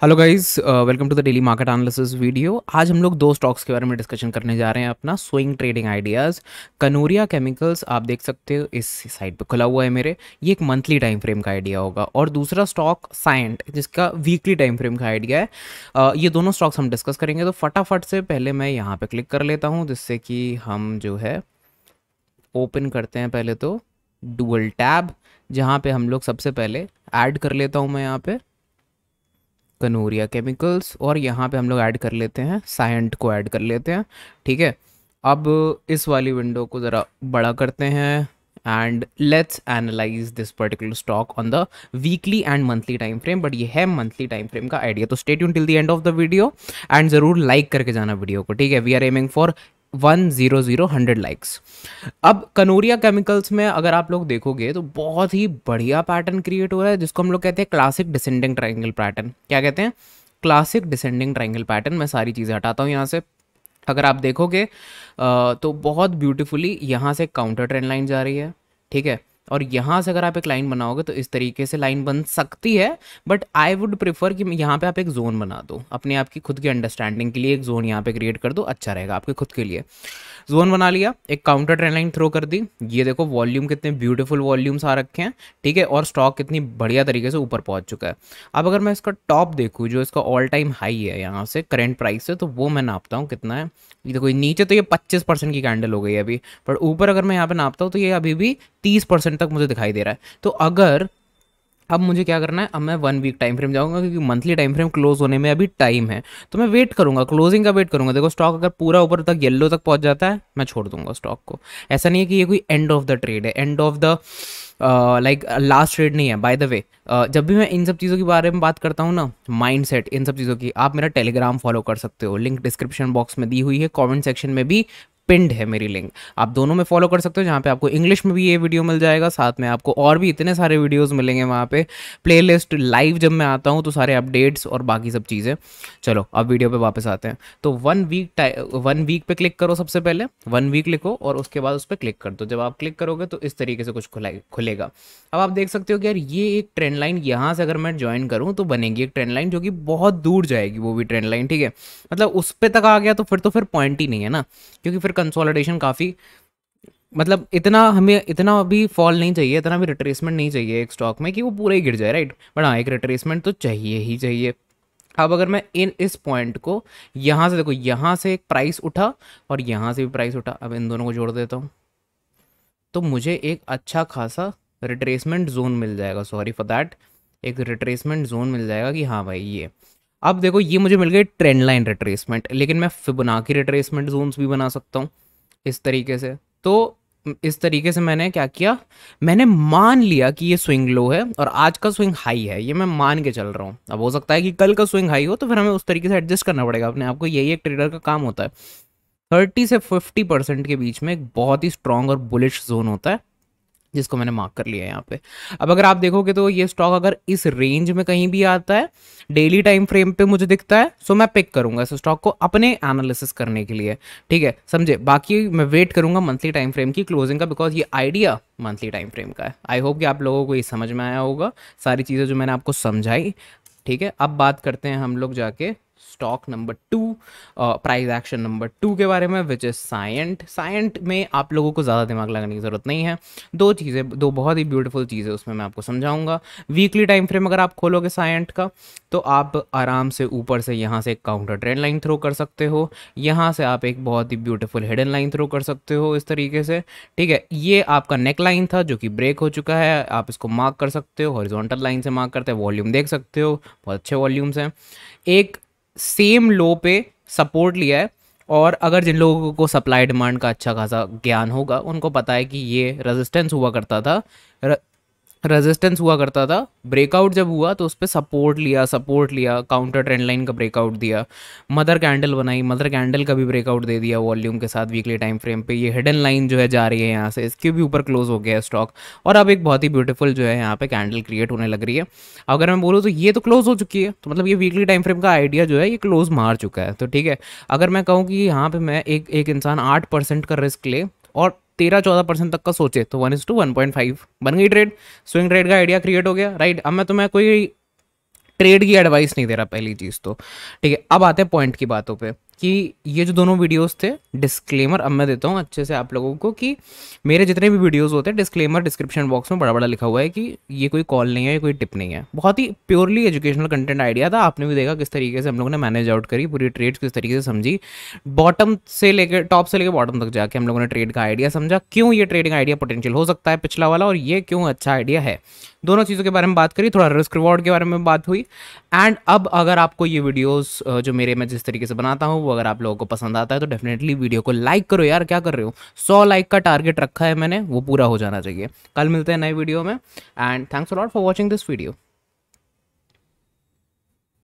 Hello guys, welcome to the daily market analysis video. आज हम लोग दो स्टॉक्स के बारे में डिस्कशन करने जा रहे हैं। अपना swing trading ideas. Kanoria chemicals आप देख सकते हो इस साइड पे खुला हुआ है मेरे। ये एक मंथली टाइम फ्रेम का आइडिया होगा। और दूसरा स्टॉक साइंट जिसका वीकली टाइम फ्रेम का आइडिया है। ये दोनों स्टॉक्स हम डिस्कस करेंगे। तो फटाफट से पहले मैं यहाँ पे क्लिक कर लेता हूँ जिससे कि हम जो है ओपन करते हैं। पहले तो डुअल टैब जहाँ पे हम लोग सबसे पहले ऐड कर लेता हूँ मैं यहाँ पे कनोरिया केमिकल्स, और यहाँ पे हम लोग ऐड कर लेते हैं साइंट को ऐड कर लेते हैं। ठीक है, अब इस वाली विंडो को ज़रा बड़ा करते हैं and let's analyse this particular stock on the weekly and monthly time frame. But ये है मंथली टाइम फ्रेम का आइडिया, तो stay tune till the end of the video and ज़रूर लाइक करके जाना वीडियो को। ठीक है, we are aiming for 100 likes. अब कनोरिया केमिकल्स में अगर आप लोग देखोगे तो बहुत ही बढ़िया पैटर्न क्रिएट हो रहा है जिसको हम लोग कहते हैं क्लासिक डिसेंडिंग ट्रायंगल पैटर्न। क्या कहते हैं? Classic descending triangle pattern. मैं सारी चीज़ें हटाता हूँ यहाँ से। अगर आप देखोगे तो बहुत ब्यूटीफुली यहाँ से काउंटर ट्रेंड लाइन जा रही है। ठीक है, और यहाँ से अगर आप एक लाइन बनाओगे तो इस तरीके से लाइन बन सकती है। बट आई वुड प्रेफर कि यहाँ पे आप एक जोन बना दो अपने आप की खुद की अंडरस्टैंडिंग के लिए। एक जोन यहाँ पे क्रिएट कर दो, अच्छा रहेगा आपके खुद के लिए। जोन बना लिया, एक काउंटर ट्रेंड लाइन थ्रो कर दी। ये देखो वॉल्यूम कितने ब्यूटीफुल वॉल्यूम्स आ रखे हैं। ठीक है, और स्टॉक कितनी बढ़िया तरीके से ऊपर पहुंच चुका है। अब अगर मैं इसका टॉप देखूँ जो इसका ऑल टाइम हाई है यहाँ से करंट प्राइस से, तो वो मैं नापता हूँ कितना है। ये देखो नीचे तो ये 25% की कैंडल हो गई है अभी, पर ऊपर अगर मैं यहाँ पे नापता हूँ तो ये अभी भी 30% तक मुझे दिखाई दे रहा है। तो अगर अब मुझे क्या करना है, अब मैं 1 वीक टाइम फ्रेम जाऊंगा क्योंकि मंथली टाइम फ्रेम क्लोज होने में अभी टाइम है। तो मैं वेट करूंगा, क्लोजिंग का वेट करूंगा। देखो स्टॉक अगर पूरा ऊपर तक येलो तक पहुंच जाता है मैं छोड़ दूंगा स्टॉक को। ऐसा नहीं है कि ये कोई एंड ऑफ द ट्रेड है, and of the like last trade नहीं है। बाय द वे, जब भी मैं इन सब चीज़ों के बारे में बात करता हूँ ना, माइंडसेट इन सब चीज़ों की, आप मेरा टेलीग्राम फॉलो कर सकते हो। लिंक डिस्क्रिप्शन बॉक्स में दी हुई है, कमेंट सेक्शन में भी पिंड है मेरी लिंक। आप दोनों में फॉलो कर सकते हो, जहाँ पे आपको इंग्लिश में भी ये वीडियो मिल जाएगा, साथ में आपको और भी इतने सारे वीडियोस मिलेंगे वहाँ पे। प्लेलिस्ट लाइव जब मैं आता हूँ तो सारे अपडेट्स और बाकी सब चीज़ें। चलो अब वीडियो पे वापस आते हैं। तो 1 वीक पे क्लिक करो। सबसे पहले 1 वीक लिखो और उसके बाद उस पर क्लिक कर दो। जब आप क्लिक करोगे तो इस तरीके से कुछ खुलेगा। अब आप देख सकते हो कि यार ये एक ट्रेंड लाइन यहाँ से अगर मैं ज्वाइन करूँ तो बनेगी एक ट्रेंड लाइन जो कि बहुत दूर जाएगी, वो भी ट्रेंड लाइन। ठीक है, मतलब उस पे तक आ गया तो फिर पॉइंट ही नहीं है ना, क्योंकि फिर कंसोलिडेशन काफ़ी, मतलब इतना हमें इतना अभी फॉल नहीं चाहिए, इतना भी रिट्रेसमेंट नहीं चाहिए एक स्टॉक में कि वो पूरा ही गिर जाए, राइट। बट हाँ, एक रिट्रेसमेंट तो चाहिए ही चाहिए। अब अगर मैं इस पॉइंट को यहाँ से देखो, यहाँ से एक प्राइस उठा और यहाँ से भी प्राइस उठा, अब इन दोनों को जोड़ देता हूँ तो मुझे एक अच्छा खासा रिट्रेसमेंट जोन मिल जाएगा। सॉरी फॉर दैट, एक रिट्रेसमेंट जोन मिल जाएगा कि हाँ भाई ये। अब देखो ये मुझे मिल गई ट्रेंड लाइन रिट्रेसमेंट, लेकिन मैं फिबोनाची रिट्रेसमेंट जोन्स भी बना सकता हूँ इस तरीके से। तो इस तरीके से मैंने क्या किया, मैंने मान लिया कि ये स्विंग लो है और आज का स्विंग हाई है, ये मैं मान के चल रहा हूँ। अब हो सकता है कि कल का स्विंग हाई हो, तो फिर हमें उस तरीके से एडजस्ट करना पड़ेगा अपने आप को। यही एक ट्रेडर का काम होता है। 30 से 50% के बीच में एक बहुत ही स्ट्रांग और बुलिश जोन होता है जिसको मैंने मार्क कर लिया है यहाँ पे। अब अगर आप देखोगे तो ये स्टॉक अगर इस रेंज में कहीं भी आता है, डेली टाइम फ्रेम पे मुझे दिखता है, सो मैं पिक करूंगा इस स्टॉक को अपने एनालिसिस करने के लिए। ठीक है, समझे। बाकी मैं वेट करूंगा मंथली टाइम फ्रेम की क्लोजिंग का, बिकॉज ये आइडिया मंथली टाइम फ्रेम का है। आई होप कि आप लोगों को ये समझ में आया होगा सारी चीज़ें जो मैंने आपको समझाई। ठीक है, अब बात करते हैं हम लोग जाके stock number 2, price action number 2 के बारे में, विच इज साइंट। साइंट में आप लोगों को ज़्यादा दिमाग लगाने की ज़रूरत नहीं है। दो चीज़ें, दो बहुत ही ब्यूटीफुल चीज़ें उसमें मैं आपको समझाऊंगा। वीकली टाइम फ्रेम अगर आप खोलोगे साइंट का, तो आप आराम से ऊपर से यहाँ से एक काउंटर ट्रेंड लाइन थ्रो कर सकते हो। यहाँ से आप एक बहुत ही ब्यूटीफुल हिडन लाइन थ्रो कर सकते हो इस तरीके से। ठीक है, ये आपका नेक लाइन था जो कि ब्रेक हो चुका है, आप इसको मार्क कर सकते हो। हॉरिजॉन्टल लाइन से मार्क करते हैं, वॉल्यूम देख सकते हो, बहुत अच्छे वॉल्यूम्स हैं। एक सेम लो पे सपोर्ट लिया है, और अगर जिन लोगों को सप्लाई डिमांड का अच्छा खासा ज्ञान होगा उनको पता है कि ये रेजिस्टेंस हुआ करता था, रेजिस्टेंस हुआ करता था। ब्रेकआउट जब हुआ तो उस पर सपोर्ट लिया, काउंटर ट्रेंड लाइन का ब्रेकआउट दिया, मदर कैंडल बनाई, मदर कैंडल का भी ब्रेकआउट दे दिया वॉल्यूम के साथ वीकली टाइम फ्रेम पे। ये हिडन लाइन जो है जा रही है यहाँ से, इसके भी ऊपर क्लोज हो गया है स्टॉक, और अब एक बहुत ही ब्यूटीफुल जो है यहाँ पे कैंडल क्रिएट होने लग रही है। अगर मैं बोलूँ तो ये तो क्लोज हो चुकी है, तो मतलब ये वीकली टाइम फ्रेम का आइडिया जो है ये क्लोज मार चुका है। तो ठीक है, अगर मैं कहूँ कि यहाँ पे मैं एक इंसान 8% का रिस्क ले और 13-14% तक का सोचे, तो 1:1.5 बन गई ट्रेड। स्विंग ट्रेड का आइडिया क्रिएट हो गया, राइट। अब मैं तुम्हें कोई ट्रेड की एडवाइस नहीं दे रहा, पहली चीज़ तो। ठीक है, अब आते हैं पॉइंट की बातों पे कि ये जो दोनों वीडियोस थे, डिस्क्लेमर अब मैं देता हूँ अच्छे से आप लोगों को कि मेरे जितने भी वीडियोस होते हैं डिस्क्लेमर डिस्क्रिप्शन बॉक्स में बड़ा बड़ा लिखा हुआ है कि ये कोई कॉल नहीं है, ये कोई टिप नहीं है। बहुत ही प्योरली एजुकेशनल कंटेंट आइडिया था। आपने भी देखा किस तरीके से हम लोगों ने मैनेज आउट करी पूरी ट्रेड, किस तरीके से समझी, बॉटम से लेकर टॉप से लेकर बॉटम तक जाके हम लोगों ने ट्रेड का आइडिया समझा, क्यों ये ट्रेडिंग आइडिया पोटेंशियल हो सकता है पिछला वाला, और ये क्यों अच्छा आइडिया है। दोनों चीज़ों के बारे में बात करी, थोड़ा रिस्क रिवॉर्ड के बारे में बात हुई। एंड अब अगर आपको ये वीडियोस जो मेरे मैं जिस तरीके से बनाता हूँ वो अगर आप लोगों को पसंद आता है तो डेफिनेटली वीडियो को लाइक करो यार, क्या कर रहे हो। 100 लाइक का टारगेट रखा है मैंने, वो पूरा हो जाना चाहिए। कल मिलते हैं नए वीडियो में, and thanks a lot for watching this video.